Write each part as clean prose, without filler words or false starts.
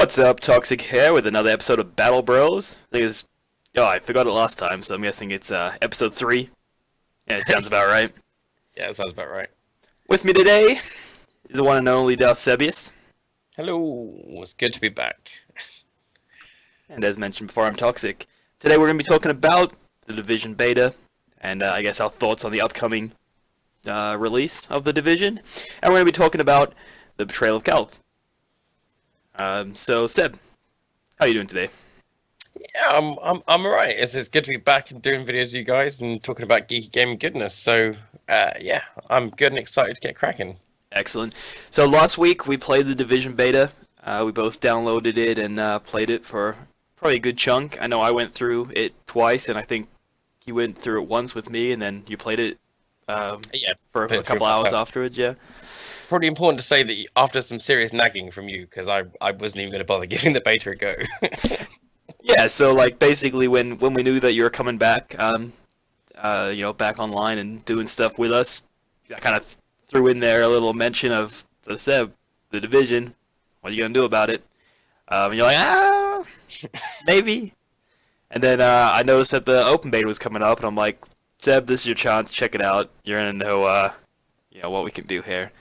What's up, Toxic here with another episode of Battle Bros. I forgot it last time, so I'm guessing it's episode 3. Yeah, it sounds about right. Yeah, that sounds about right. With me today is the one and only Sebius. Hello, it's good to be back. And as mentioned before, I'm Toxic. Today we're going to be talking about the Division Beta, and I guess our thoughts on the upcoming release of the Division. And we're going to be talking about the Betrayal of Calth. So Seb, how are you doing today? Yeah, I'm alright. It's good to be back and doing videos with you guys and talking about geeky gaming goodness. So yeah, I'm good and excited to get cracking. Excellent. So last week we played the Division Beta. We both downloaded it and played it for probably a good chunk. I know I went through it twice, and I think you went through it once with me, and then you played it for a couple hours afterwards. Yeah. Probably important to say that after some serious nagging from you, because I wasn't even going to bother giving the beta a go. Yeah, so like basically when we knew that you were coming back, back online and doing stuff with us, I kind of threw in there a little mention of the Division. What are you gonna do about it? And you're like, maybe. And then I noticed that the open beta was coming up, and I'm like, Seb, this is your chance. Check it out. You're gonna know, what we can do here.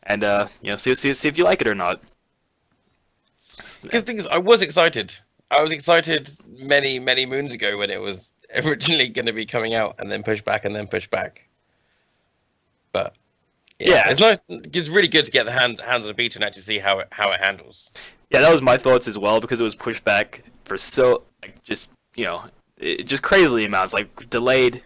And see if you like it or not. Because the thing is, I was excited. I was excited many moons ago when it was originally going to be coming out, and then pushed back, and then pushed back. But yeah, it's nice. It's really good to get the hands on the beta and actually see how it handles. Yeah, that was my thoughts as well, because it was pushed back for just crazily amounts, like delayed,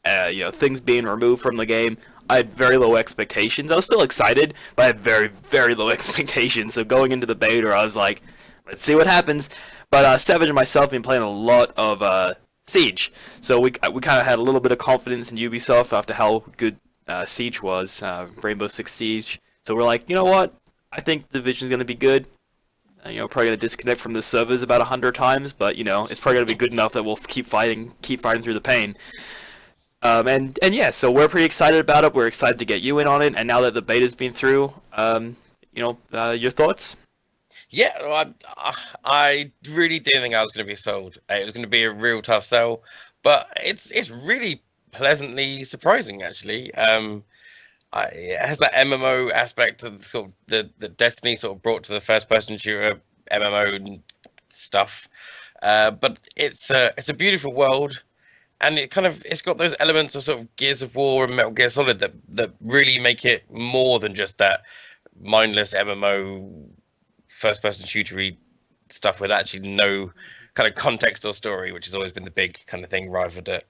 things being removed from the game. I had very low expectations. I was still excited, but I had very, very low expectations. So going into the beta, I was like, let's see what happens. But Savage and myself have been playing a lot of Siege. So we kind of had a little bit of confidence in Ubisoft after how good Siege was, Rainbow Six Siege. So we're like, you know what? I think the Division's going to be good. Probably going to disconnect from the servers about 100 times, but, it's probably going to be good enough that we'll keep fighting through the pain. And yeah, so we're pretty excited about it. We're excited to get you in on it. And now that the beta's been through, your thoughts? Yeah, I really didn't think I was going to be sold. It was going to be a real tough sell, but it's really pleasantly surprising actually. It has that MMO aspect of sort of the Destiny sort of brought to the first person shooter MMO and stuff. But it's a beautiful world. And it's got those elements of sort of Gears of War and Metal Gear Solid that really make it more than just that mindless MMO first-person shootery stuff with actually no kind of context or story, which has always been the big kind of thing rivaled at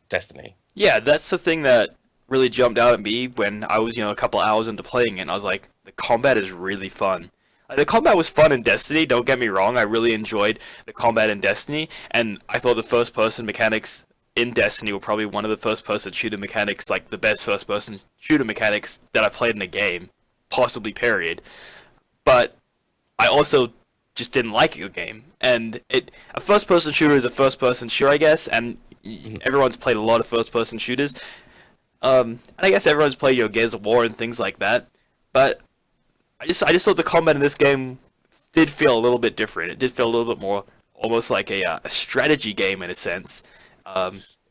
Destiny. Yeah, that's the thing that really jumped out at me when I was, a couple hours into playing it, and I was like, the combat is really fun. The combat was fun in Destiny, don't get me wrong, I really enjoyed the combat in Destiny, and I thought the first-person mechanics in Destiny were probably one of the first-person shooter mechanics, like the best first-person shooter mechanics that I played in a game, possibly period. But I also just didn't like the game, and a first-person shooter is a first-person shooter, I guess, and everyone's played a lot of first-person shooters, and I guess everyone's played Gears of War and things like that, but I just thought the combat in this game did feel a little bit different. It did feel a little bit more almost like a strategy game in a sense.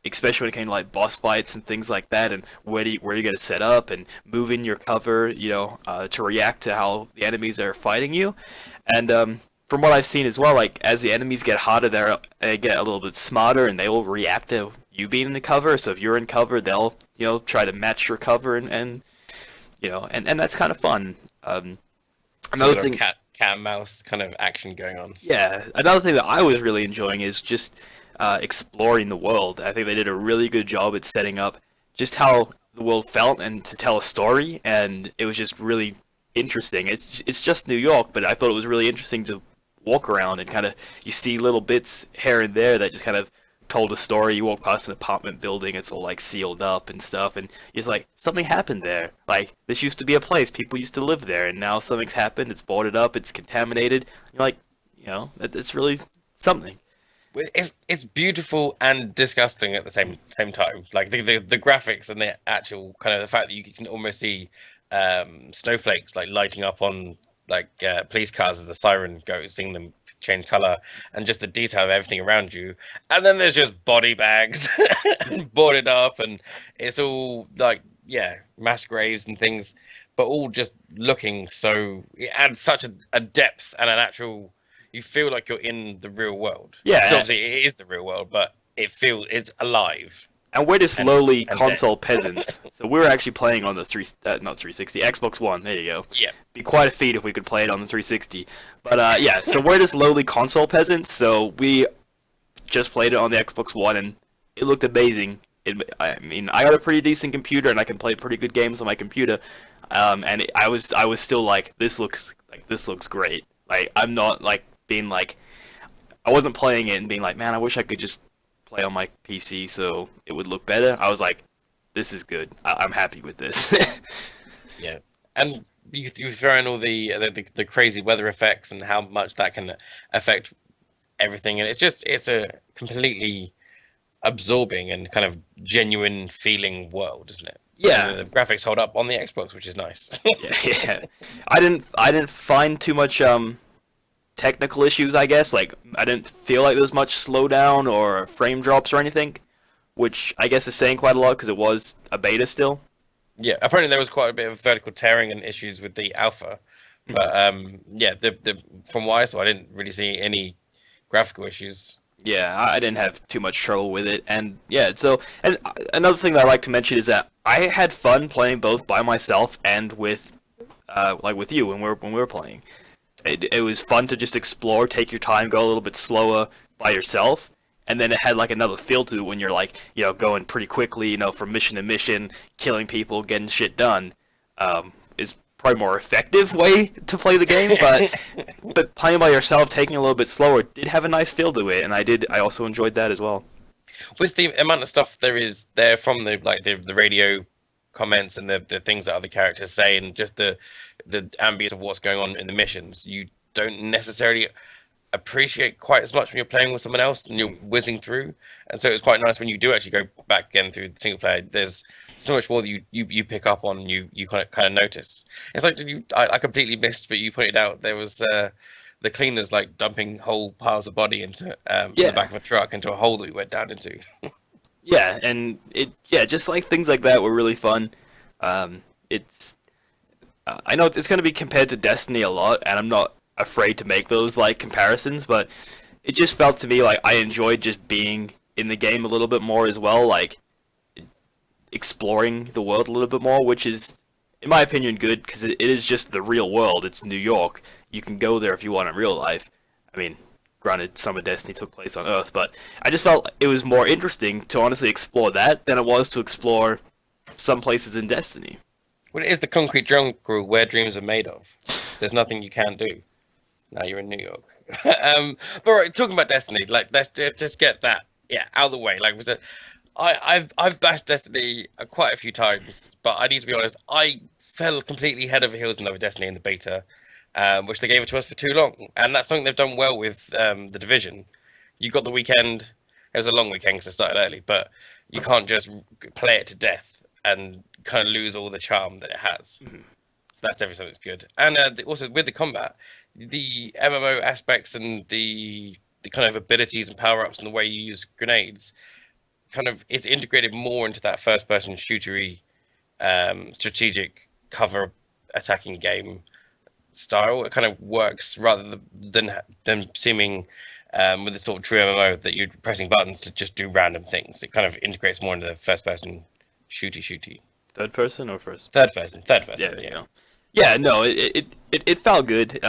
Especially when it came to like boss fights and things like that, and where you're going to set up and move in your cover, to react to how the enemies are fighting you. And from what I've seen as well, like as the enemies get harder, they get a little bit smarter, and they will react to you being in the cover. So if you're in cover, they'll try to match your cover, and that's kind of fun. Another thing, cat and mouse kind of action going on. Yeah, another thing that I was really enjoying is just exploring the world. I think they did a really good job at setting up just how the world felt and to tell a story, and it was just really interesting. It's just New York, but I thought it was really interesting to walk around and kind of you see little bits here and there that just kind of told a story. You walk past an apartment building, it's all like sealed up and stuff, and you're just like, something happened there. Like, this used to be a place, people used to live there, and now something's happened, it's boarded up, it's contaminated. You're like, it's really something. It's beautiful and disgusting at the same time. Like the graphics and the actual kind of the fact that you can almost see snowflakes like lighting up on like police cars as the siren goes, seeing them change color, and just the detail of everything around you. And then there's just body bags and boarded up, and it's all like mass graves and things, but all just looking so it adds such a depth and an actual. You feel like you're in the real world. Yeah, so obviously it is the real world, but it's alive. And we're just lowly and console peasants. So we were actually playing on the not 360, Xbox One. There you go. Yeah. Be quite a feat if we could play it on the 360. But yeah, so we're just lowly console peasants. So we just played it on the Xbox One, and it looked amazing. I mean, I got a pretty decent computer, and I can play pretty good games on my computer. I was still like, this looks great. Like, I'm not like being like, I wasn't playing it and being like, man, I wish I could just play on my PC so it would look better. I was like, this is good. I'm happy with this. Yeah, and you throw in all the crazy weather effects and how much that can affect everything, and it's a completely absorbing and kind of genuine feeling world, isn't it? Yeah, and the graphics hold up on the Xbox, which is nice. yeah. I didn't find too much technical issues, I guess. Like, I didn't feel like there was much slowdown or frame drops or anything, which I guess is saying quite a lot because it was a beta still. Yeah, apparently there was quite a bit of vertical tearing and issues with the alpha, but yeah, the from what I saw, I didn't really see any graphical issues. Yeah, I didn't have too much trouble with it, and yeah. So, and another thing that I like to mention is that I had fun playing both by myself and with, like with you when we were playing. It was fun to just explore, take your time, go a little bit slower by yourself, and then it had like another feel to it when you're like, going pretty quickly, from mission to mission, killing people, getting shit done. Is probably more effective way to play the game, but playing by yourself, taking a little bit slower, did have a nice feel to it, and I also enjoyed that as well. With the amount of stuff there from the radio comments and the things that other characters say, and just the ambience of what's going on in the missions, you don't necessarily appreciate quite as much when you're playing with someone else and you're whizzing through. And so it's quite nice when you do actually go back again through the single player. There's so much more that you pick up on, and you kind of notice. It's like I completely missed, but you pointed out there was the cleaners like dumping whole piles of body into the back of a truck into a hole that we went down into. Yeah, and just like things like that were really fun. It's I know it's going to be compared to Destiny a lot, and I'm not afraid to make those like comparisons, but it just felt to me like I enjoyed just being in the game a little bit more as well, like exploring the world a little bit more, which is, in my opinion, good because it is just the real world. It's New York. You can go there if you want in real life. I mean, granted, some of Destiny took place on Earth, but I just felt it was more interesting to honestly explore that than it was to explore some places in Destiny. Well, it is the concrete jungle where dreams are made of. There's nothing you can't do. Now you're in New York. But right, talking about Destiny, like let's just get that out of the way. Like, I've bashed Destiny quite a few times, but I need to be honest. I fell completely head over heels in love with Destiny in the beta, which they gave it to us for too long, and that's something they've done well with the Division. You got the weekend. It was a long weekend because it started early, but you can't just play it to death and kind of lose all the charm that it has. Mm-hmm. So that's everything that's good. And also with the combat, the MMO aspects and the kind of abilities and power-ups and the way you use grenades kind of is integrated more into that first-person shootery strategic cover attacking game style. It kind of works rather than seeming with the sort of true MMO that you're pressing buttons to just do random things. It kind of integrates more into the first-person shooty. Third person or first? Third person. Yeah. Yeah, no, it felt good.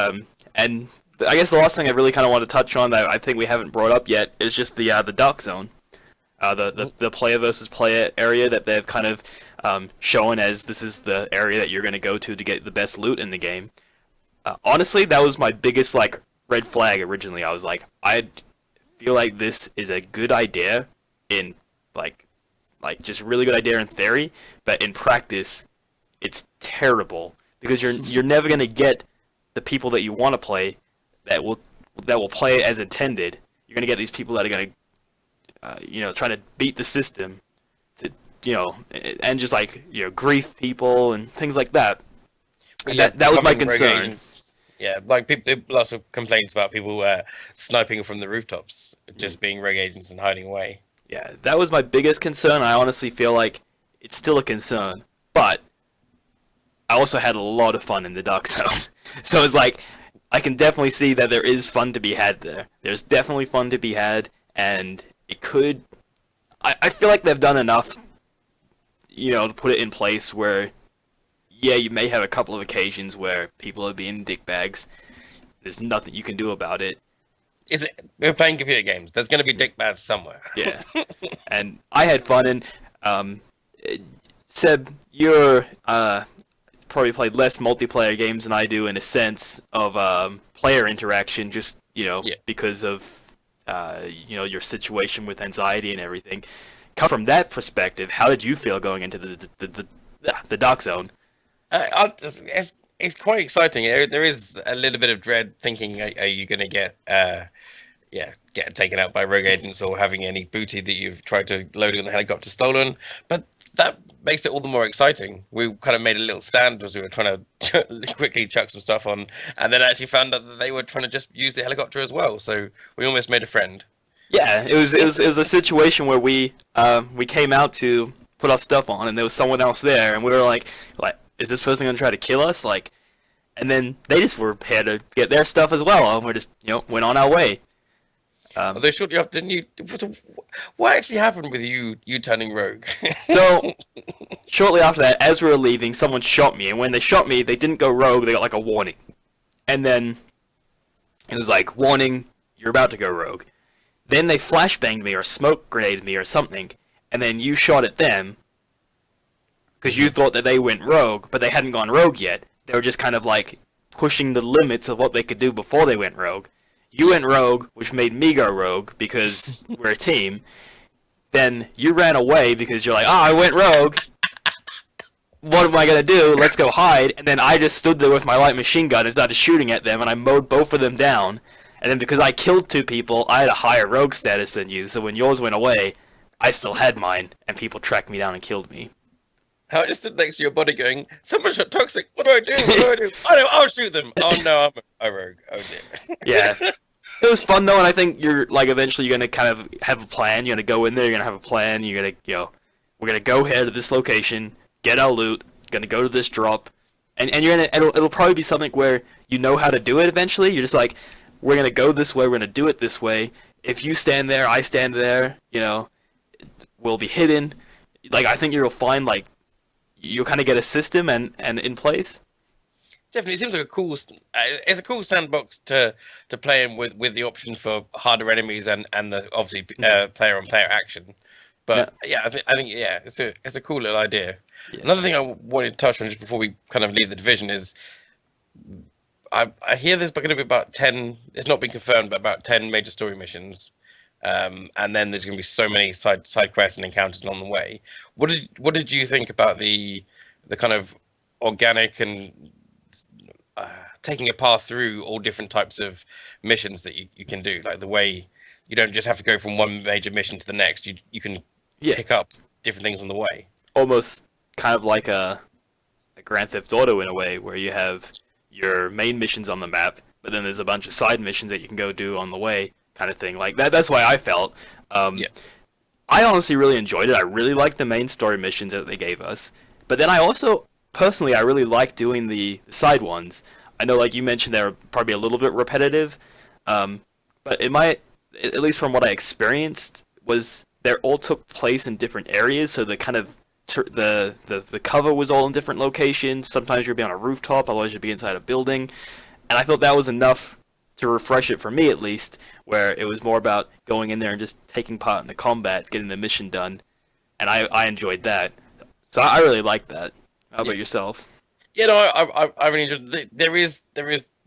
And I guess the last thing I really kind of want to touch on that I think we haven't brought up yet is just the Dark Zone, the player versus player area that they've kind of shown as this is the area that you're going to go to get the best loot in the game. Honestly, that was my biggest like red flag originally. I was like, I feel like this is a good idea in like just really good idea in theory, but in practice, it's terrible because you're never going to get the people that you want to play that will play as intended. You're going to get these people that are going to try to beat the system to and just grief people and things like that. And that was my concern. Yeah, like people, lots of complaints about people sniping from the rooftops, Mm. just being rogue agents and hiding away. Yeah, that was my biggest concern. I honestly feel like it's still a concern, but I also had a lot of fun in the dark zone. So it's like I can definitely see that there is fun to be had there. There's definitely fun to be had, and it could. I feel like they've done enough, to put it in place where, yeah, you may have a couple of occasions where people are being dickbags. There's nothing you can do about it. We're playing computer games. There's going to be dick bads somewhere. Yeah, and I had fun. And Seb, you're probably played less multiplayer games than I do in a sense of player interaction, just Yeah. because of your situation with anxiety and everything. Come from that perspective, how did you feel going into the dark zone? It's quite exciting. There is a little bit of dread thinking, are you going to get taken out by rogue agents or having any booty that you've tried to load on the helicopter stolen? But that makes it all the more exciting. We kind of made a little stand as we were trying to quickly chuck some stuff on, and then actually found out that they were trying to just use the helicopter as well. So we almost made a friend. Yeah, it was a situation where we came out to put our stuff on, and there was someone else there, and we were like, is this person gonna try to kill us? Like, and then they just were here to get their stuff as well, and we just went on our way. Although shortly after, what actually happened with you turning rogue? So shortly after that, as we were leaving, someone shot me, and when they shot me, they didn't go rogue; they got like a warning, and then it was like, warning, you're about to go rogue. Then they flashbanged me or smoke grenaded me or something, and then you shot at them because you thought that they went rogue, but they hadn't gone rogue yet. They were just kind of like pushing the limits of what they could do before they went rogue. You went rogue, which made me go rogue because we're a team. Then you ran away because you're like, oh, I went rogue. What am I going to do? Let's go hide. And then I just stood there with my light machine gun and started shooting at them, and I mowed both of them down. And then because I killed two people, I had a higher rogue status than you, so when yours went away, I still had mine, and people tracked me down and killed me. How I just stood next to your body going, someone shot Toxic, what do I do? What do I do? Oh no, I'll shoot them. Oh no, I'm a rogue. Oh dear. Yeah. It was fun though, and I think you're like eventually you're gonna kind of have a plan. You're gonna go in there. You're gonna have a plan. You're gonna we're gonna go here to this location, get our loot. Gonna go to this drop, and you're gonna it'll probably be something where you know how to do it eventually. You're just like, we're gonna go this way. We're gonna do it this way. If you stand there, I stand there. We'll be hidden. Like I think you'll find like you'll kind of get a system and in place. Definitely, it seems like it's a cool sandbox to play in with the options for harder enemies and the obviously player on player action. But yeah, I think it's a cool little idea. Yeah. Another thing I wanted to touch on just before we kind of leave the division is I hear there's going to be about 10. It's not been confirmed, but about 10 major story missions, and then there's going to be so many side quests and encounters along the way. What did you think about the kind of organic and taking a path through all different types of missions that you can do, like the way you don't just have to go from one major mission to the next. You can pick up different things on the way. Almost kind of like a Grand Theft Auto in a way, where you have your main missions on the map, but then there's a bunch of side missions that you can go do on the way, kind of thing. Like that. That's why I felt. I honestly really enjoyed it. I really liked the main story missions that they gave us, but then I also personally I really liked doing the side ones. I know, like you mentioned, they're probably a little bit repetitive, but it might, at least from what I experienced, was they all took place in different areas. So the kind of the cover was all in different locations. Sometimes you'd be on a rooftop, otherwise you'd be inside a building, and I thought that was enough to refresh it for me, at least, where it was more about going in there and just taking part in the combat, getting the mission done, and I enjoyed that. So I really liked that. How about yourself? I really enjoyed. There is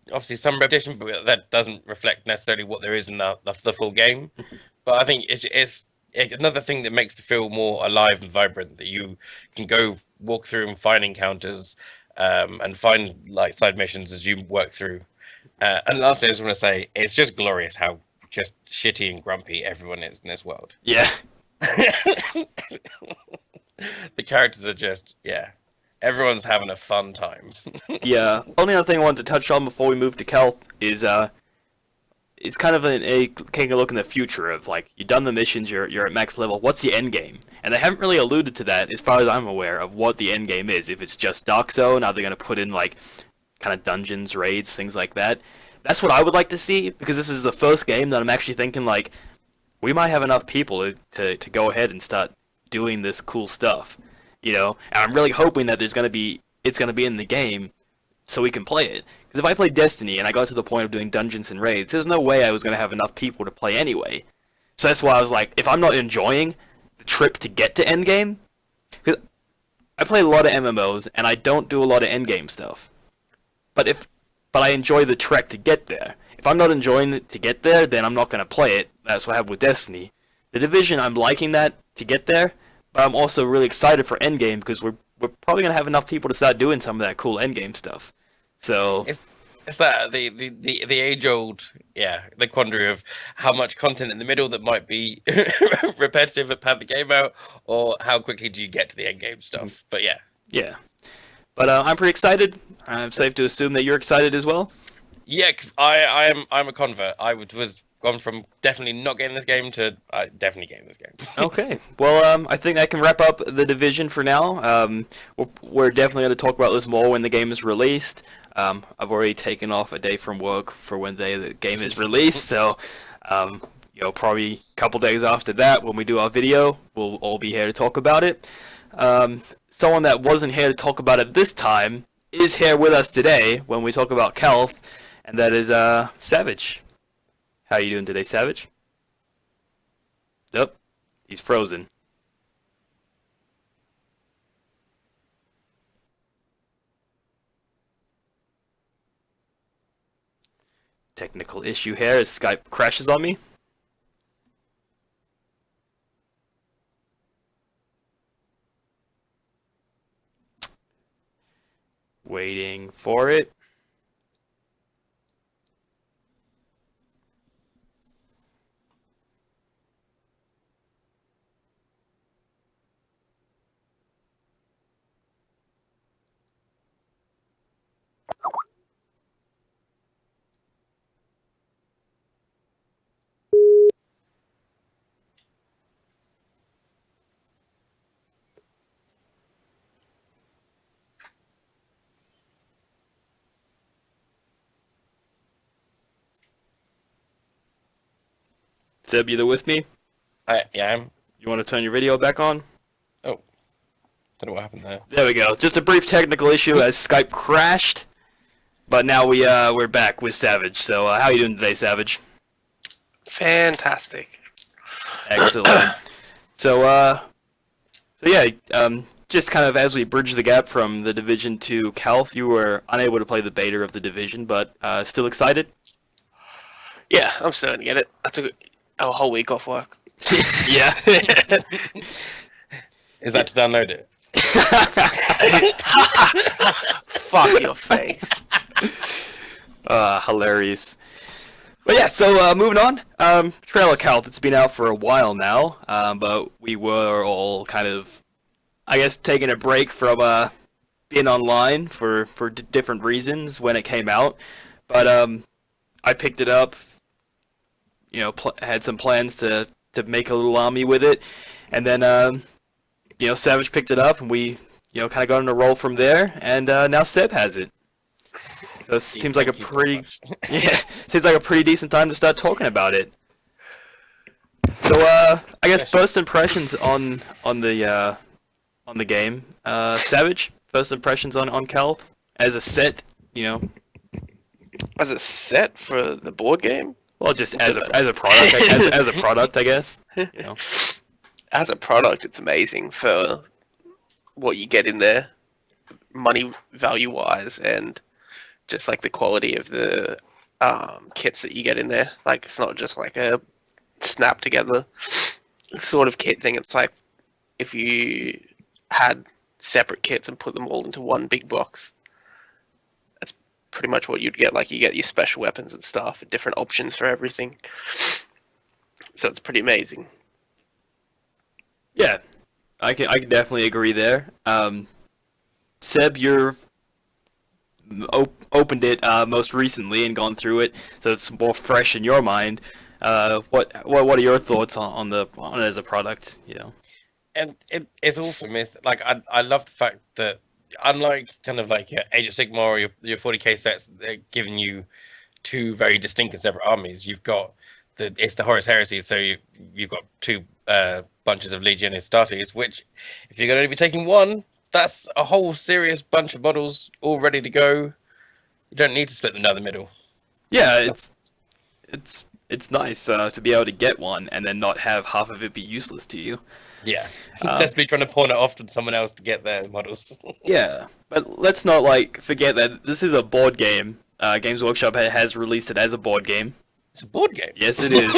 obviously some repetition, but that doesn't reflect necessarily what there is in the full game. But I think it's another thing that makes the feel more alive and vibrant, that you can go walk through and find encounters and find like side missions as you work through. And lastly, I just want to say it's just glorious how just shitty and grumpy everyone is in this world. Yeah. The characters are just Everyone's having a fun time. Yeah. Only other thing I wanted to touch on before we move to Calth is it's kind of taking a look in the future of like you've done the missions, you're at max level. What's the end game? And they haven't really alluded to that, as far as I'm aware, of what the end game is. If it's just Dark Zone, are they going to put in like kind of dungeons, raids, things like that? That's what I would like to see, because this is the first game that I'm actually thinking like we might have enough people to go ahead and start doing this cool stuff, you know. And I'm really hoping that it's going to be in the game so we can play it. Because if I played Destiny and I got to the point of doing dungeons and raids, there's no way I was going to have enough people to play anyway. So that's why I was like, if I'm not enjoying the trip to get to endgame, because I play a lot of MMOs and I don't do a lot of endgame stuff. But I enjoy the trek to get there. If I'm not enjoying it to get there, then I'm not going to play it. That's what happened with Destiny. The Division, I'm liking that to get there, but I'm also really excited for endgame because we're probably going to have enough people to start doing some of that cool endgame stuff. So it's that the age old, yeah, the quandary of how much content in the middle that might be repetitive and pad the game out, or how quickly do you get to the end game stuff. But yeah. But I'm pretty excited. I'm safe to assume that you're excited as well. Yeah, I'm a convert. Was gone from definitely not getting this game to definitely getting this game. Okay. Well, I think that can wrap up the Division for now. We're definitely going to talk about this more when the game is released. I've already taken off a day from work for when the game is released, so probably a couple days after that, when we do our video, we'll all be here to talk about it. Someone that wasn't here to talk about it this time is here with us today when we talk about Calth, and that is Savage. How are you doing today, Savage? Nope, he's frozen. Technical issue here as Skype crashes on me. Waiting for it. Seb, you there with me? I am. You want to turn your video back on? Oh, don't know what happened there. There we go. Just a brief technical issue as Skype crashed, but now we're back with Savage. So how are you doing today, Savage? Fantastic. Excellent. So yeah, just kind of as we bridge the gap from the Division to Calth, you were unable to play the beta of the Division, but still excited? Yeah, I'm starting to get it. I took a whole week off work. Yeah. Is that to download it? Fuck your face. Hilarious. But yeah, so moving on. Betrayal of Calth, it's been out for a while now, but we were all kind of, I guess, taking a break from being online for different reasons when it came out. But I picked it up, had some plans to make a little army with it, and then Savage picked it up, and we kind of got on a roll from there, and now Seb has it. So it seems like a pretty decent time to start talking about it. So I guess first impressions on the game, Savage. First impressions on Calth as a set, As a set for the board game? Well, just as a product, as a product, I guess. As a product, it's amazing for what you get in there, money value wise, and just like the quality of the kits that you get in there. Like, it's not just like a snap together sort of kit thing. It's like if you had separate kits and put them all into one big box. That's pretty much what you'd get. Like, you get your special weapons and stuff, and different options for everything. So it's pretty amazing. Yeah, I can definitely agree there. Seb, you've opened it most recently and gone through it, so it's more fresh in your mind. What are your thoughts on it as a product? You know. And it's awesome. It's like I love the fact that unlike kind of like your Age of Sigmar or your 40k sets, they're giving you two very distinct and separate armies. You've got it's the Horus Heresy, so you've got two bunches of Legionis Astartes, which if you're going to be taking one, that's a whole serious bunch of models all ready to go. You don't need to split them down the middle. Yeah, it's nice to be able to get one and then not have half of it be useless to you. Yeah, just be trying to pawn it off to someone else to get their models. Yeah, but let's not forget that this is a board game. Games Workshop has released it as a board game. It's a board game. Yes, it is.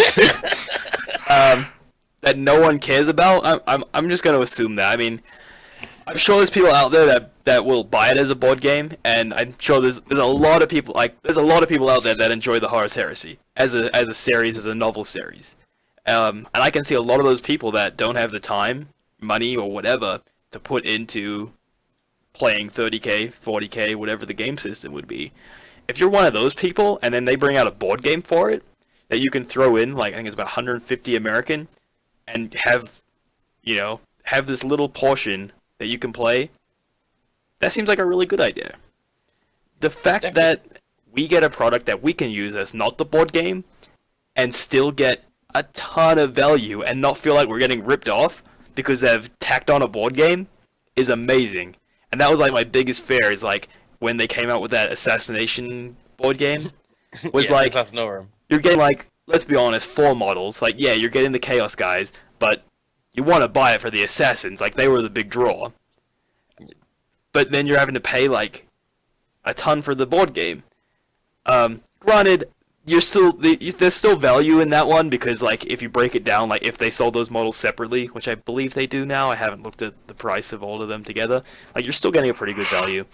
That no one cares about. I'm just going to assume that. I mean, I'm sure there's people out there that will buy it as a board game, and I'm sure there's a lot of people there's a lot of people out there that enjoy the Horus Heresy as a series, as a novel series. And I can see a lot of those people that don't have the time, money, or whatever to put into playing 30k, 40k, whatever the game system would be. If you're one of those people, and then they bring out a board game for it that you can throw in, I think it's about 150 American, and have this little portion that you can play, that seems like a really good idea. The fact that we get a product that we can use as not the board game and still get a ton of value and not feel like we're getting ripped off because they've tacked on a board game is amazing. And that was my biggest fear is when they came out with that assassination board game was Assassinorum. You're getting let's be honest, 4 models. Yeah, you're getting the Chaos guys, but you want to buy it for the assassins. They were the big draw. But then you're having to pay a ton for the board game. Granted, there's still value in that one because if you break it down, if they sold those models separately, which I believe they do now, I haven't looked at the price of all of them together. You're still getting a pretty good value.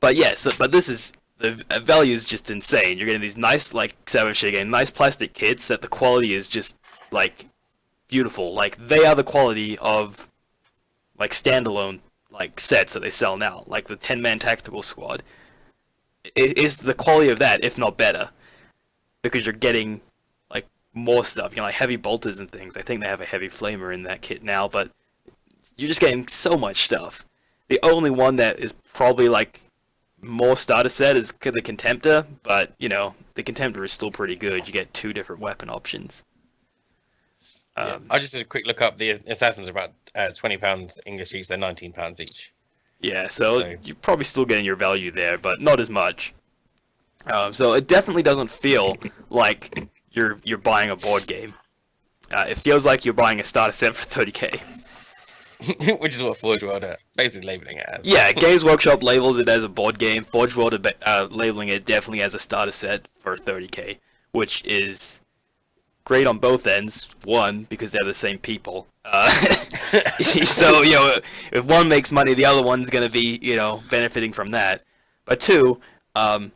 But yes, but this is the value is just insane. You're getting these nice Savage again, nice plastic kits that the quality is just beautiful. They are the quality of standalone sets that they sell now, the 10-man tactical squad. It is the quality of that, if not better, because you're getting more stuff. Heavy bolters and things. I think they have a heavy flamer in that kit now, but you're just getting so much stuff. The only one that is probably more starter set is the Contemptor, but the Contemptor is still pretty good. You get 2 different weapon options. I just did a quick look up. The assassins are about £20 English each. They're £19 each. Yeah, so you're probably still getting your value there, but not as much. So it definitely doesn't feel like you're buying a board game. It feels like you're buying a starter set for 30k. Which is what Forge World are basically labeling it as. Yeah, Games Workshop labels it as a board game. Forge World are labeling it definitely as a starter set for 30k, which is great on both ends. One, because they're the same people. So, if one makes money, the other one's going to be, benefiting from that. But 2, I'm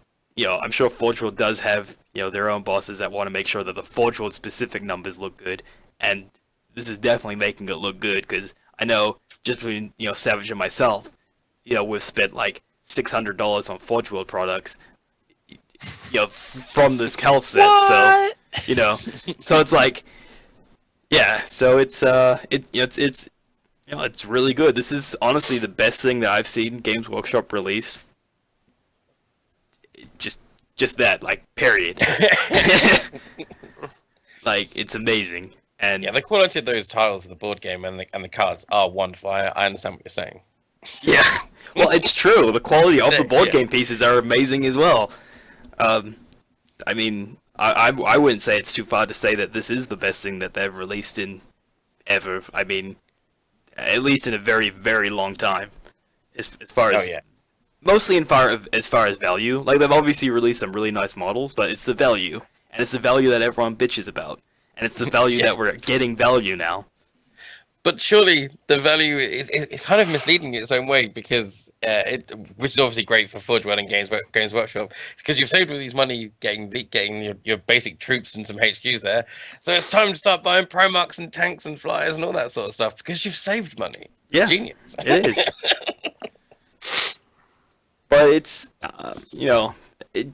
sure Forge World does have, their own bosses that want to make sure that the Forge World specific numbers look good. And this is definitely making it look good, because I know just between, Savage and myself, we've spent $600 on Forge World products, from this Calth set. What? So, so it's yeah, so it's really good. This is honestly the best thing that I've seen Games Workshop release. Just that, period. It's amazing. And yeah, the quality of those tiles of the board game and the cards are wonderful. I understand what you're saying. Yeah, well, it's true. The quality of the board game pieces are amazing as well. I mean, I wouldn't say it's too far to say that this is the best thing that they've released in ever. I mean, at least in a very, very long time. As far as mostly as far as value. They've obviously released some really nice models, but it's the value, and it's the value that everyone bitches about, and it's the value that we're getting value now. But surely the value is kind of misleading in its own way, because which is obviously great for Forge World and Games Workshop, because you've saved all these money getting your basic troops and some HQs there. So it's time to start buying Primarchs and tanks and flyers and all that sort of stuff, because you've saved money. Yeah, Genius. It is. but it's it,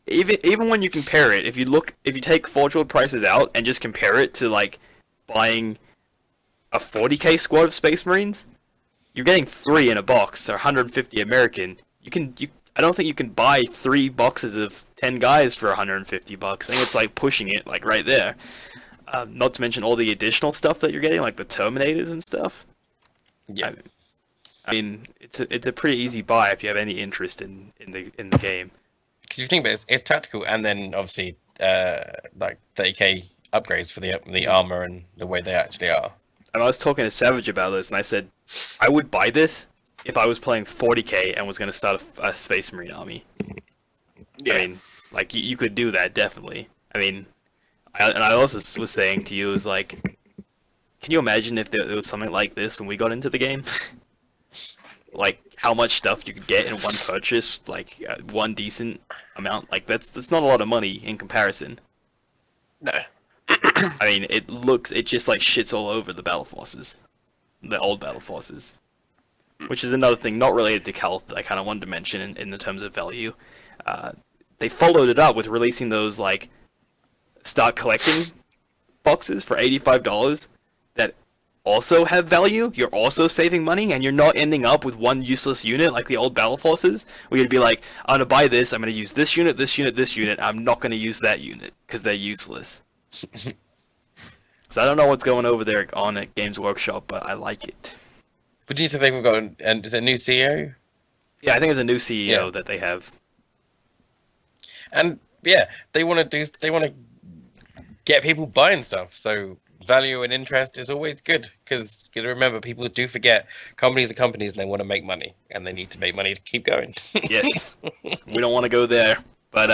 even when you compare it, if you take Forge World prices out and just compare it to like buying a 40k squad of Space Marines, you're getting 3 in a box, or 150 American. I don't think you can buy 3 boxes of 10 guys for 150 bucks. I think it's like pushing it like right there. Not to mention all the additional stuff that you're getting, like the Terminators and stuff. Yeah. I mean, it's a pretty easy buy if you have any interest in the game. Because you think about it, it's tactical, and then obviously like 30k upgrades for the armor and the way they actually are. And I was talking to Savage about this, and I said I would buy this if I was playing 40k and was going to start a Space Marine army. Yeah. I mean, like you could do that definitely. I mean, I also was saying to you is like, can you imagine if there was something like this when we got into the game? Like how much stuff you could get in one purchase, like one decent amount. Like that's not a lot of money in comparison. No. I mean, it just like shits all over the battle forces, the old battle forces, which is another thing not related to Calth that I kind of wanted to mention in the terms of value. They followed it up with releasing those like start collecting boxes for $85 that also have value. You're also saving money, and you're not ending up with one useless unit like the old battle forces, where you'd be like, I'm gonna buy this, I'm gonna use this unit, this unit, this unit. I'm not gonna use that unit because they're useless. So I don't know what's going over there on at Games Workshop, but I like it. But do you think we've got is it a new CEO? Yeah, I think it's a new CEO Yeah. that they have. And yeah, they want to get people buying stuff. So value and interest is always good, because you gotta remember, people do forget companies are companies and they want to make money, and they need to make money to keep going. Yes, we don't want to go there, but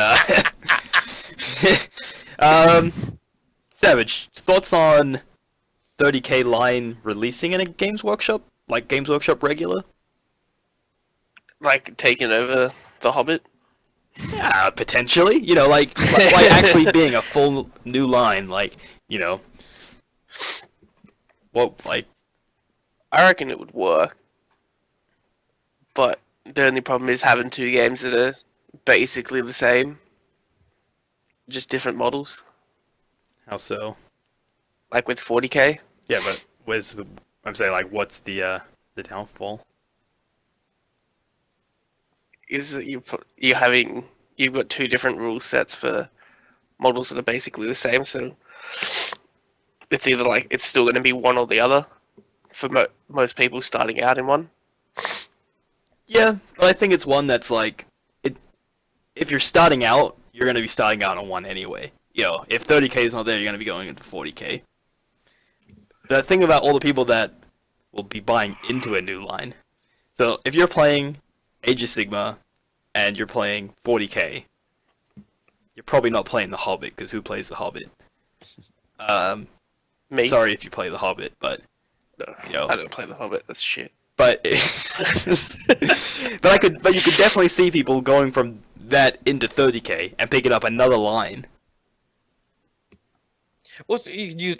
Savage, thoughts on 30k line releasing in a Games Workshop, like Games Workshop regular? Like taking over the Hobbit. Yeah, potentially. Like actually being a full new line, like, what, like, I reckon it would work. But the only problem is having 2 games that are basically the same. Just different models. how so? Like with 40k. Yeah, but I'm saying, like, what's the downfall? Is that you've got 2 different rule sets for models that are basically the same, so it's either like it's still going to be one or the other for most people starting out in one. Yeah, but I think it's one that's like, if you're starting out, you're going to be starting out on one anyway. If 30k is not there, you're going to be going into 40k. But think about all the people that will be buying into a new line. So if you're playing Age of Sigma and you're playing 40k, you're probably not playing the Hobbit, because who plays the Hobbit? Me? Sorry if you play the Hobbit, but No, I don't play the Hobbit. That's shit. but but you could definitely see people going from that into 30k and picking up another line. Well, so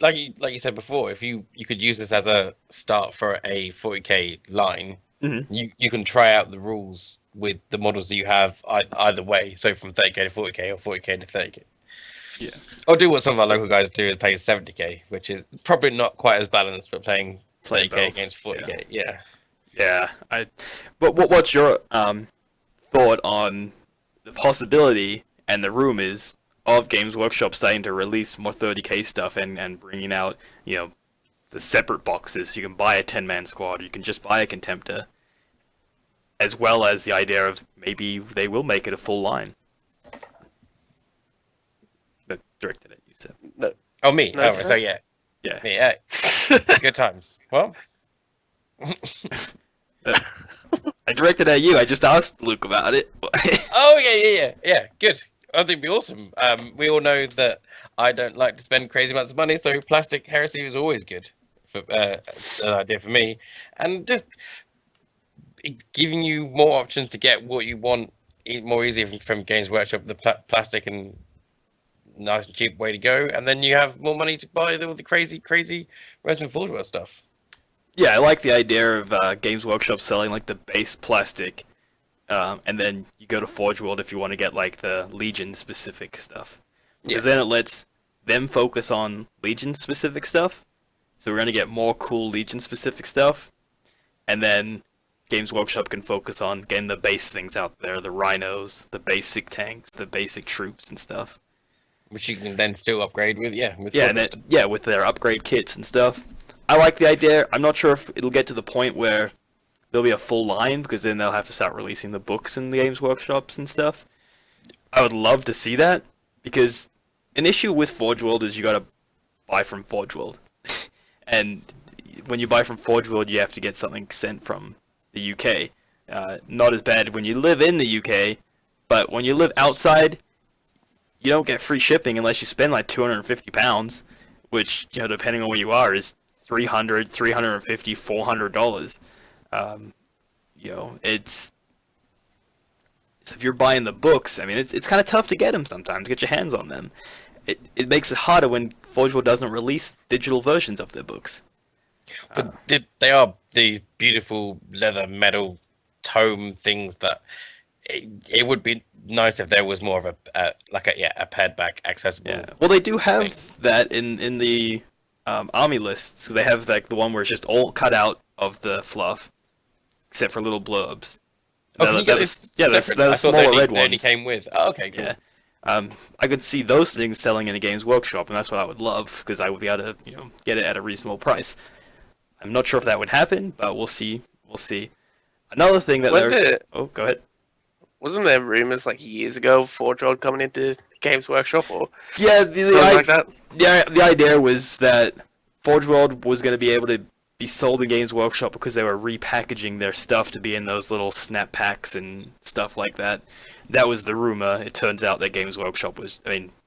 like you said before, if you could use this as a start for a 40k line, Mm-hmm. you can try out the rules with the models that you have either way. So from 30k to 40k or 40k to 30k. Yeah. Or do what some of our local guys do, is play 70k, which is probably not quite as balanced, but playing 30k both. against 40k. Yeah. Yeah. But what's your thought on the possibility and the rumors of Games Workshop starting to release more 30k stuff and bringing out, the separate boxes? You can buy a 10-man squad, or you can just buy a Contemptor, as well as the idea of maybe they will make it a full line. But directed at you, Seb. No. Oh, me. No, Oh, sir. so yeah. Yeah. Yeah. Good times. Well, I directed at you. I just asked Luke about it. oh yeah. Good. I think it'd be awesome. We all know that I don't like to spend crazy amounts of money, so plastic heresy is always good. An idea for me, and just giving you more options to get what you want more easy from Games Workshop, the plastic and nice and cheap way to go, and then you have more money to buy all the crazy Resident Forge World stuff. Yeah, I like the idea of Games Workshop selling like the base plastic and then you go to Forge World if you want to get like the Legion specific stuff. Because Yeah. then it lets them focus on Legion specific stuff. So we're gonna get more cool Legion specific stuff, and then Games Workshop can focus on getting the base things out there, the rhinos, the basic tanks, the basic troops and stuff. Which you can then still upgrade with, with Yeah, and then, with their upgrade kits and stuff. I like the idea. I'm not sure if it'll get to the point where there'll be a full line, because then they'll have to start releasing the books in the Games Workshops and stuff. I would love to see that, because an issue with Forge World is you gotta buy from Forge World. And when you buy from Forge World, you have to get something sent from the UK. Not as bad when you live in the UK, but when you live outside, you don't get free shipping unless you spend like £250, which, depending on where you are, is $300, $350, $400. It's so if you're buying the books, I mean, it's kind of tough to get them sometimes, get your hands on them. It makes it harder when Forge World doesn't release digital versions of their books. But they are the beautiful leather metal tome things that it would be nice if there was more of a paperback accessible. Yeah. Well, they do have that in the army list. So they have like the one where it's just all cut out of the fluff, except for little blurbs. Oh, can you get this separate? I thought smaller red they only ones. came with. Oh, okay, cool. Yeah. I could see those things selling in a Games Workshop, and that's what I would love, because I would be able to, get it at a reasonable price. I'm not sure if that would happen, but we'll see. We'll see. Another thing that Oh, go ahead. Wasn't there rumors like years ago of Forge World coming into Games Workshop or Yeah, something like that? Yeah, the idea was that Forge World was going to be able to be sold in Games Workshop because they were repackaging their stuff to be in those little snap packs and stuff like that. That was the rumor. It turns out that Games Workshop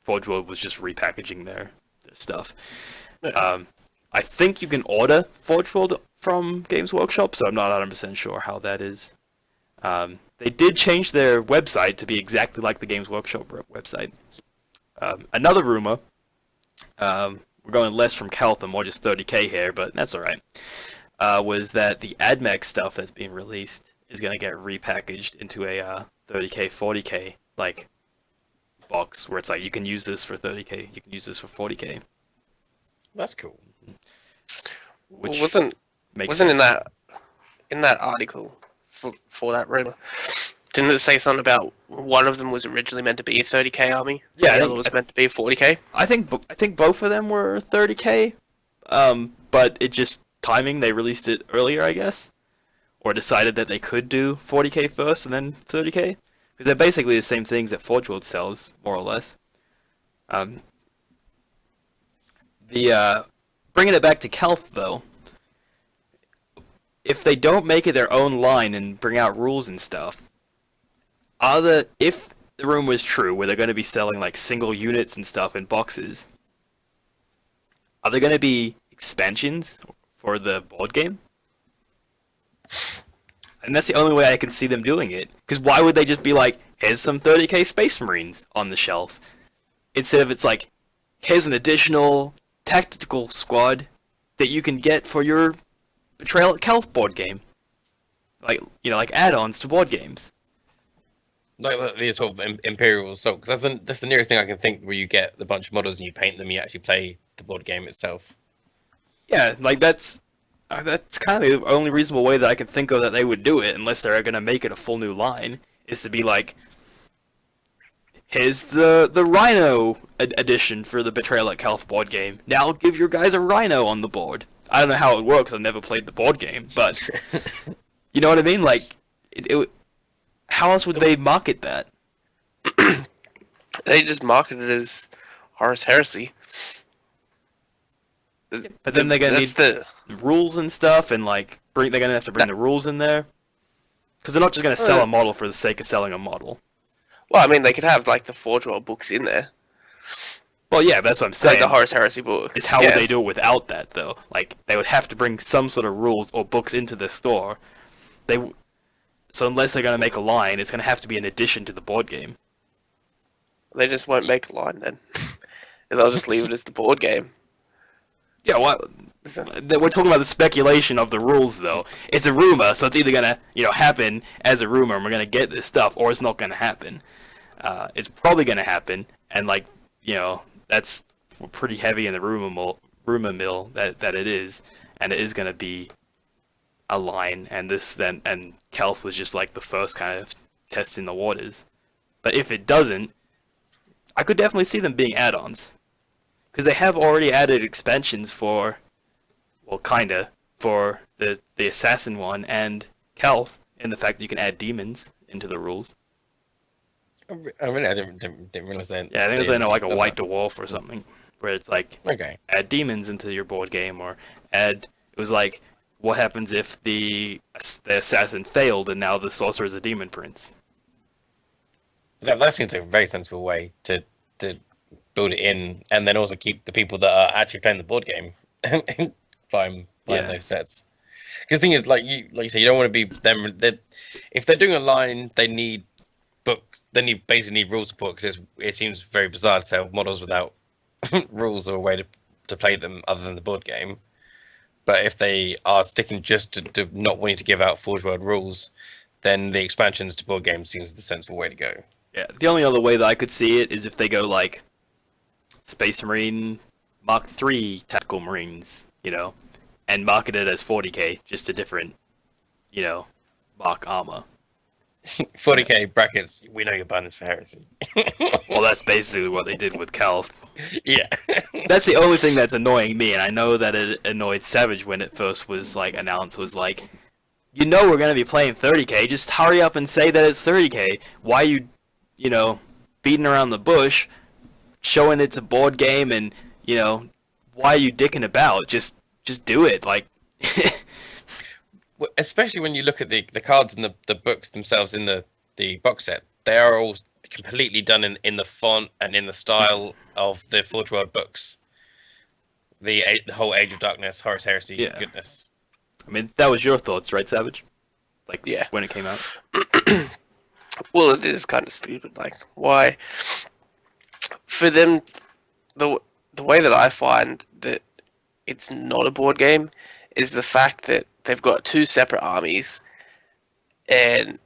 Forge World was just repackaging their stuff. Yeah. I think you can order Forge World from Games Workshop, so I'm not 100% sure how that is. They did change their website to be exactly like the Games Workshop website. Another rumor, we're going less from Calth and more just 30k here, but that's alright, was that the AdMech stuff that's being released is going to get repackaged into a 30k, 40k like box, where it's like you can use this for 30k, you can use this for 40k. That's cool. Which wasn't makes in sense. that article for that rumor? Didn't it say something about one of them was originally meant to be a 30k army? Yeah, and the other was meant to be a 40k. I think both of them were 30k, but it just timing. They released it earlier, I guess, or decided that they could do 40k first and then 30k, because they're basically the same things that Forge World sells, more or less. Bringing it back to Calth, though, if they don't make it their own line and bring out rules and stuff, if the rumor is true, where they're going to be selling like single units and stuff in boxes, are there going to be expansions for the board game? And that's the only way I can see them doing it. Because why would they just be like, here's some 30k Space Marines on the shelf, instead of it's like, here's an additional tactical squad that you can get for your Betrayal at Calth board game, like add-ons to board games. Like the sort of Imperial Assault, because that's the nearest thing I can think where you get a bunch of models and you paint them, you actually play the board game itself. Yeah, like that's kind of the only reasonable way that I can think of that they would do it, unless they're going to make it a full new line, is to be like, here's the Rhino edition for the Betrayal at Calth board game. Now give your guys a Rhino on the board. I don't know how it works. I've never played the board game, but you know what I mean? Like, how else would they market that? They just market it as Horus Heresy. But then they're gonna need rules and stuff, and like they're gonna have to bring the rules in there, because they're not just gonna sell a model for the sake of selling a model. Well, I mean, they could have like the Forge World books in there. Well, yeah, that's what I'm saying. Like the Horus Heresy book. Is how would they do it without that, though? Like, they would have to bring some sort of rules or books into the store. So unless they're going to make a line, it's going to have to be an addition to the board game. They just won't make a line then. They'll just leave it as the board game. Yeah, well, We're talking about the speculation of the rules, though. It's a rumor, so it's either gonna, happen as a rumor, and we're gonna get this stuff, or it's not gonna happen. It's probably gonna happen, and that's pretty heavy in the rumor mill that it is, and it is gonna be a line, and Calth was just like the first kind of testing the waters. But if it doesn't, I could definitely see them being add-ons, because they have already added expansions for the assassin one and Calth, and the fact that you can add demons into the rules. I really, I didn't realize that. Yeah, I think it was like a white dwarf or something, where it's like, okay, add demons into your board game, or it was like, what happens if the assassin failed and now the sorcerer is a demon prince? That seems a very sensible way to build it in, and then also keep the people that are actually playing the board game buying those sets. Because the thing is, like you say, you don't want to be them. If they're doing a line, they need books. They basically need rules support, because it seems very bizarre to sell models without rules or a way to play them other than the board game. But if they are sticking just to not wanting to give out Forge World rules, then the expansions to board games seems the sensible way to go. Yeah, the only other way that I could see it is if they go like Space Marine Mark III Tactical Marines, and market it as 40k, just a different, Mark armor. 40k brackets, we know you're buying this for heresy. Well, that's basically what they did with Calth. Yeah. That's the only thing that's annoying me, and I know that it annoyed Savage when it first was announced, was like, we're going to be playing 30k, just hurry up and say that it's 30k. Why are you, beating around the bush, showing it's a board game, and, why are you dicking about? Just do it, Especially when you look at the cards and the books themselves in the box set, they are all completely done in the font and in the style of the Forge World books. The whole Age of Darkness, Horus Heresy, goodness. I mean, that was your thoughts, right, Savage? Yeah. When it came out? Well, it is kind of stupid. Why? For them, the way that I find that it's not a board game is the fact that they've got two separate armies, and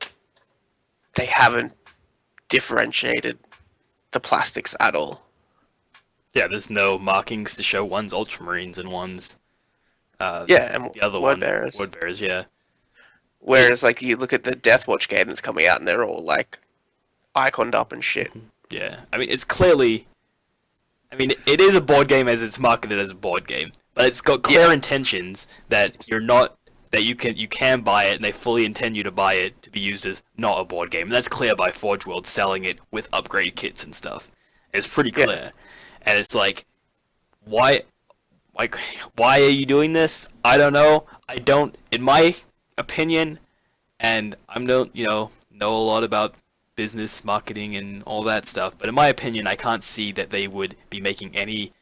they haven't differentiated the plastics at all. Yeah, there's no markings to show one's Ultramarines and one's and the other Word Bearers. Word Bearers, yeah. Whereas, you look at the Deathwatch game that's coming out, and they're all iconed up and shit. Yeah, I mean, it's clearly. I mean, it is a board game as it's marketed as a board game, but it's got clear intentions that you can buy it, and they fully intend you to buy it to be used as not a board game. And that's clear by Forge World selling it with upgrade kits and stuff. It's pretty clear, and it's why are you doing this? I don't know. In my opinion, and I don't know a lot about business marketing and all that stuff, but in my opinion, I can't see that they would be making any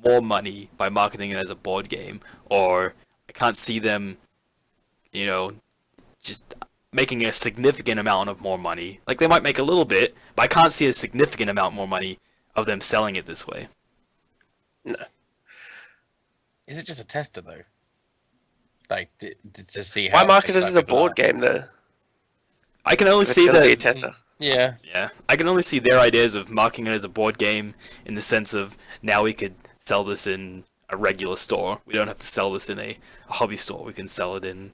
more money by marketing it as a board game, or I can't see them, just making a significant amount of more money. They might make a little bit, but I can't see a significant amount more money of them selling it this way. No. Is it just a tester, though? To see how... Why market it as a board game, though? I can only It's see gonna that... be a tester. Yeah. Yeah. I can only see their ideas of marketing it as a board game in the sense of, now we could sell this in a regular store. We don't have to sell this in a hobby store. We can sell it in,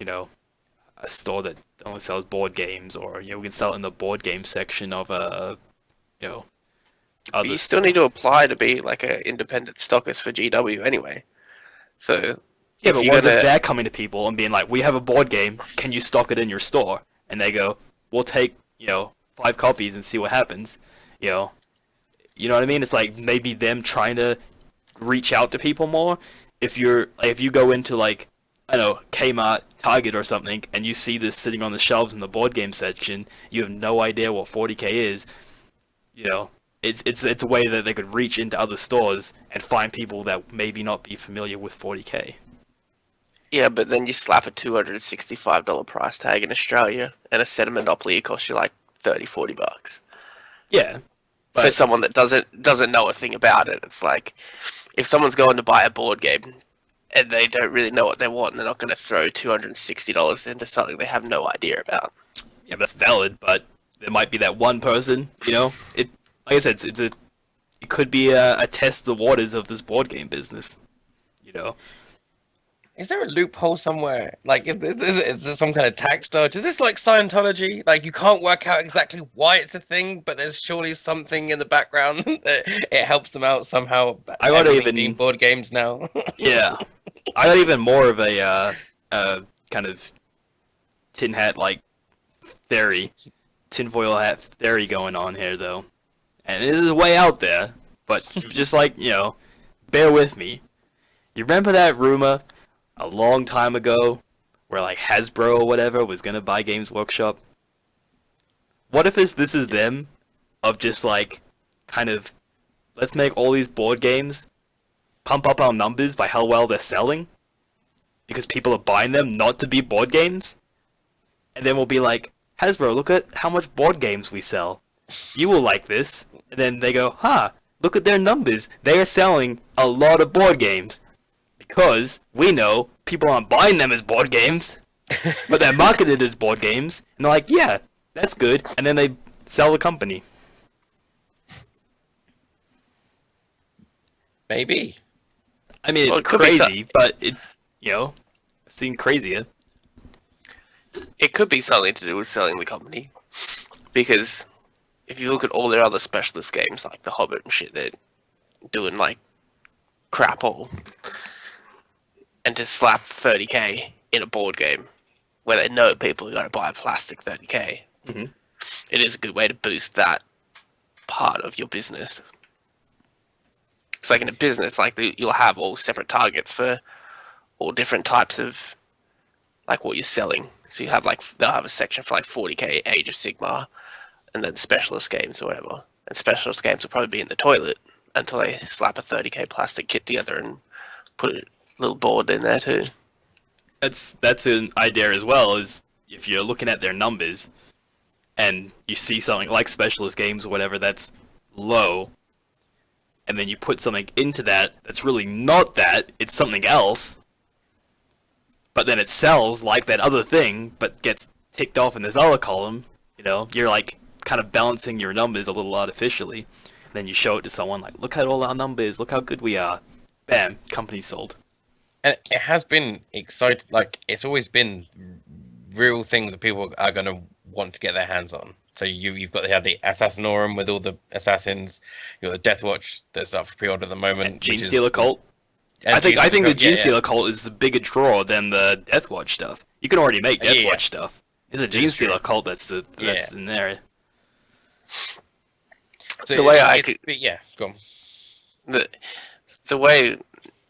a store that only sells board games, or, we can sell it in the board game section of a, But you still need to apply to be an independent stockist for GW anyway. So yeah, but what if they're coming to people and being like, we have a board game, can you stock it in your store? And they go, we'll take 5 copies and see what happens. You know what I mean? It's maybe them trying to reach out to people more. If you go into Kmart, Target or something, and you see this sitting on the shelves in the board game section, you have no idea what 40k is. It's a way that they could reach into other stores and find people that maybe not be familiar with 40k. Yeah, but then you slap a $265 price tag in Australia, and a set of Monopoly costs you $30-40. Yeah, for But someone that doesn't know a thing about it. It's like if someone's going to buy a board game and they don't really know what they want, they're not going to throw $260 into something they have no idea about. yeah, that's valid. But there might be that one person, It, like I said, it could be a test the waters of this board game business, you know. Is there a loophole somewhere? Like, is there some kind of tax dodge? Is this like Scientology? Like, you can't work out exactly why it's a thing, but there's surely something in the background that it helps them out somehow. I got Everything even being board games now. Yeah, I got even more of a kind of tin hat like theory, tinfoil hat theory going on here though, and it is way out there. But just like bear with me. You remember that rumor a long time ago where like Hasbro or whatever was gonna buy Games Workshop? What if this is them of just like kind of let's make all these board games pump up our numbers by how well they're selling because people are buying them not to be board games, and then we'll be like, Hasbro, look at how much board games we sell. You will like this. And then they go, look at their numbers. They are selling a lot of board games. Because we know people aren't buying them as board games, but they're marketed as board games. And they're like, yeah, that's good. And then they sell the company. Maybe. I mean, it's crazy, but I've seen crazier. It could be something to do with selling the company, because if you look at all their other specialist games like The Hobbit and shit, they're doing like crap all, and to slap 30k in a board game where they know people are going to buy a plastic 30k, it is a good way to boost that part of your business. It's like in a business, like you'll have all separate targets for all different types of like what you're selling. So you have they'll have a section for like 40k Age of Sigmar, and then specialist games or whatever. And specialist games will probably be in the toilet until they slap a 30k plastic kit together and put a little board in there too. That's an idea as well. Is if you're looking at their numbers and you see something like specialist games or whatever that's low, and then you put something into that's really not that, it's something else, but then it sells like that other thing, but gets ticked off in this other column, you're like kind of balancing your numbers a little artificially. And then you show it to someone like, look at all our numbers, look how good we are. Bam, company sold. And it has been exciting. Like, it's always been real things that people are going to want to get their hands on. So you've got the Assassinorum with all the assassins. You've got the Death Watch that's up for pre-order at the moment. Genestealer Cult. I think the Genestealer Cult is a bigger draw than the Death Watch stuff. You can already make Death Watch stuff. It's a Genestealer Cult that's in there. So the way go on. The way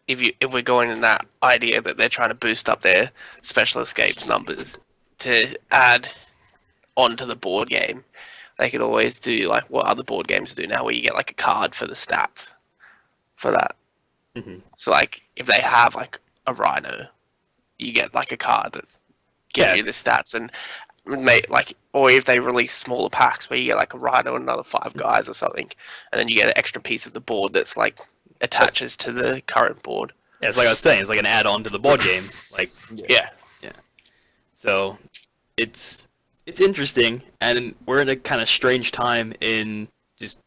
if we're going in that idea that they're trying to boost up their specialist games numbers to add onto the board game, they could always do like what other board games do now, where you get like a card for the stats for that. So like if they have like a Rhino, you get like a card that's giving you the stats, and or if they release smaller packs where you get like a Rhino and another 5 guys or something, and then you get an extra piece of the board that's like attaches to the current board. Yeah, it's like I was saying, it's like an add-on to the board game. Like yeah. So it's interesting, and we're in a kind of strange time in just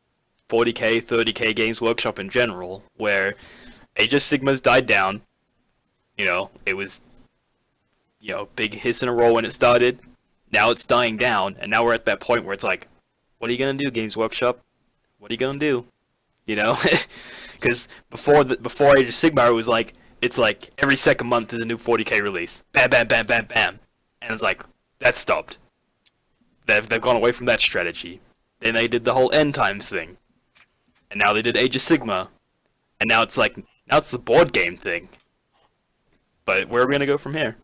40k, 30k Games Workshop in general, where Age of Sigmar's died down. It was big hiss and a roll when it started. Now it's dying down, and now we're at that point where it's like, what are you gonna do, Games Workshop? What are you gonna do? Because before Age of Sigmar, it was like it's like every second month there's a new 40k release. Bam, bam, bam, bam, bam, and it's like that stopped. They've gone away from that strategy. Then they did the whole end times thing, and now they did Age of Sigmar, and now it's the board game thing. But where are we gonna go from here?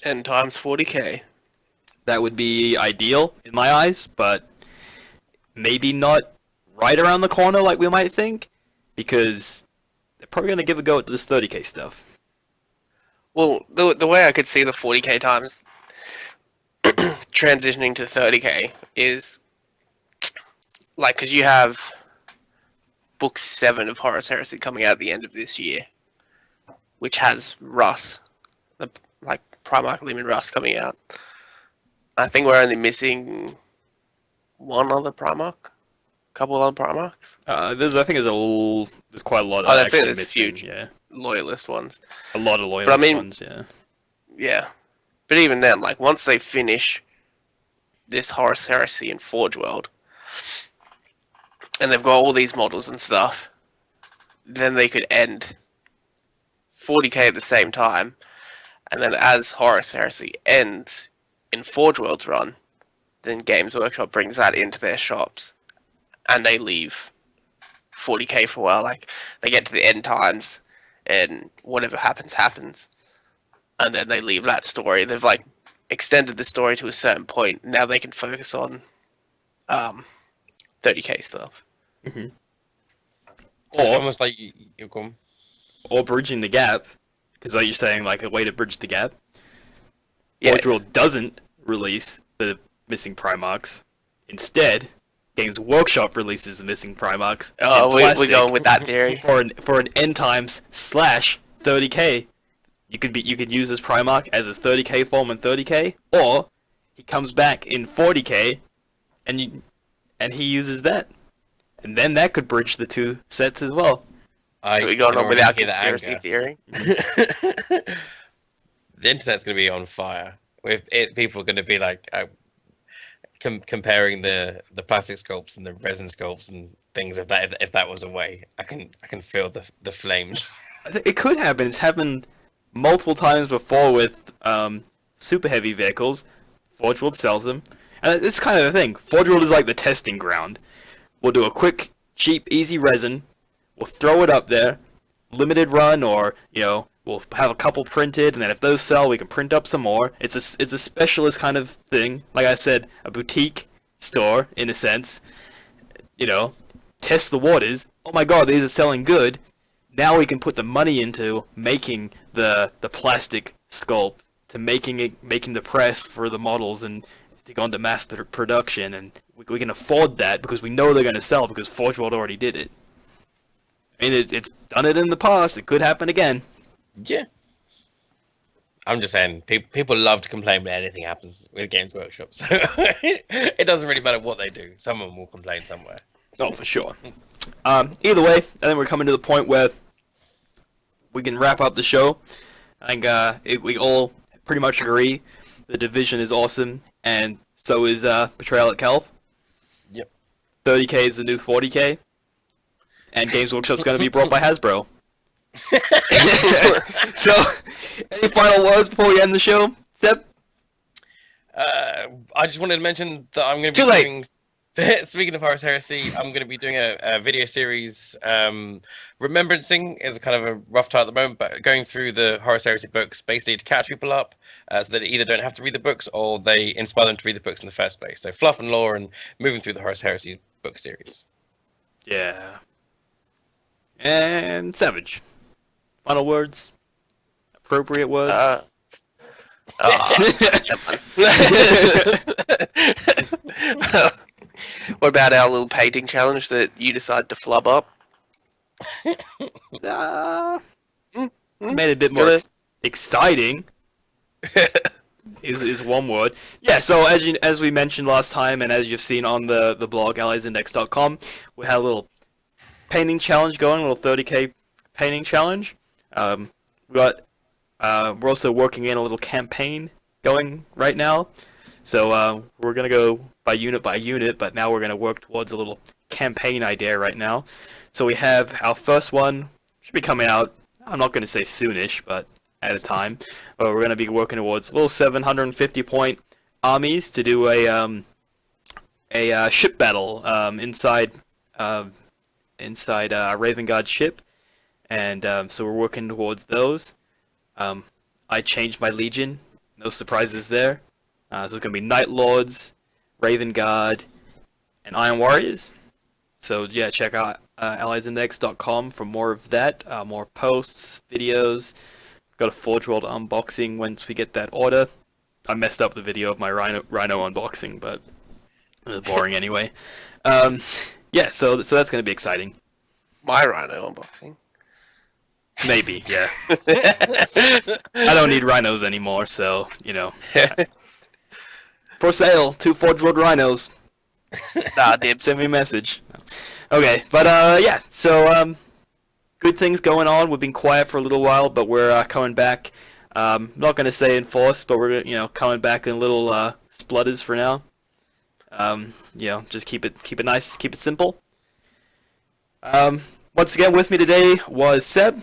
End times 40k. That would be ideal in my eyes, but maybe not right around the corner like we might think, because they're probably going to give a go at this 30k stuff. Well, the way I could see the 40k times transitioning to 30k is like, because you have book 7 of Horus Heresy coming out at the end of this year, which has Russ, the like Primarch Lumen Russ coming out. I think we're only missing one other Primarch, couple other Primarchs. There's quite a lot of I think actually there's missing. huge Yeah, loyalist ones. a lot of loyalist But I mean, ones. Yeah. yeah. But even then, like, once they finish this Horus Heresy in Forge World, and they've got all these models and stuff, then they could end 40k at the same time, and then as Horus Heresy ends in Forge World's run, then Games Workshop brings that into their shops, and they leave 40k for a while. Like, they get to the end times, and whatever happens, happens. And then they leave that story. They've, like, extended the story to a certain point. Now they can focus on 30k stuff. Mm-hmm. So Or almost like you're going. or bridging the gap, because like you're saying, like a way to bridge the gap. Yeah. Forge World doesn't release the missing Primarchs. Instead, Games Workshop releases the missing Primarchs. Oh, in we're plastic going with that theory. for an end times slash 30k. You could use this Primarch as his 30k form in 30k, or he comes back in 40k, and he uses that, and then that could bridge the two sets as well. So we're going on with our hear the conspiracy anger. theory. The internet's going to be on fire. With it, people are going to be like comparing the plastic sculpts and the resin sculpts and things. If that was a way, I can feel the flames. It could happen. It's happened multiple times before with super heavy vehicles. Forge World sells them, and it's kind of the thing. Forge World is like the testing ground. We'll do a quick, cheap, easy resin. We'll throw it up there, limited run, or we'll have a couple printed, and then if those sell, we can print up some more. It's a specialist kind of thing. Like I said, a boutique store in a sense. Test the waters. Oh my God, these are selling good. Now we can put the money into making the plastic sculpt, to making the press for the models, and to go into mass production, and we can afford that because we know they're going to sell because Forge World already did it. I mean, it's done it in the past. It could happen again. Yeah. I'm just saying, people love to complain when anything happens with Games Workshop, so it doesn't really matter what they do. Someone will complain somewhere. Oh, for sure. Either way, I think we're coming to the point where we can wrap up the show. I think we all pretty much agree the Division is awesome, and so is Betrayal at Calth. Yep. 30k is the new 40k, and Games Workshop's going to be brought by Hasbro. So, any final words before we end the show, Seb? I just wanted to mention that I'm going to be doing. Speaking of Horus Heresy, I'm going to be doing a video series. Remembrancing is kind of a rough title at the moment, but going through the Horus Heresy books basically to catch people up, so that they either don't have to read the books or they inspire them to read the books in the first place. So fluff and lore and moving through the Horus Heresy book series. Yeah. And Savage. Final words? Appropriate words? What about our little painting challenge that you decide to flub up? Made it a bit more exciting. is one word. Yeah, so as we mentioned last time, and as you've seen on the blog, alliesindex.com, we had a little painting challenge going, a little 30k painting challenge. We're also working in a little campaign going right now. So we're going to go by unit, but now we're going to work towards a little campaign idea right now. So we have our first one, should be coming out, I'm not going to say soonish, but at a time. But we're going to be working towards little 750 point armies to do a ship battle inside a Raven Guard ship. And so we're working towards those. I changed my Legion, no surprises there. So it's going to be Night Lords, Raven Guard, and Iron Warriors. So yeah, check out alliesindex.com for more of that, more posts, videos. Got a Forge World unboxing once we get that order. I messed up the video of my Rhino unboxing, but Boring anyway. Yeah, so that's going to be exciting. My Rhino unboxing. Maybe, yeah. I don't need rhinos anymore, so, For sale, 2 Forge World rhinos. Nah, dibs. Send me a message. Okay, but yeah, so good things going on. We've been quiet for a little while, but we're coming back. I'm not going to say in force, but we're coming back in little splutters for now. Just keep it nice, keep it simple. Once again, with me today was Seb.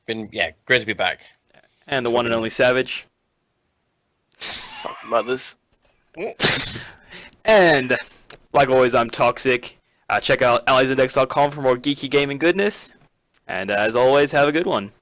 Great to be back. And the one and only Savage. Fuck mothers. And, like always, I'm Toxic. Check out allysindex.com for more geeky gaming goodness. And as always, have a good one.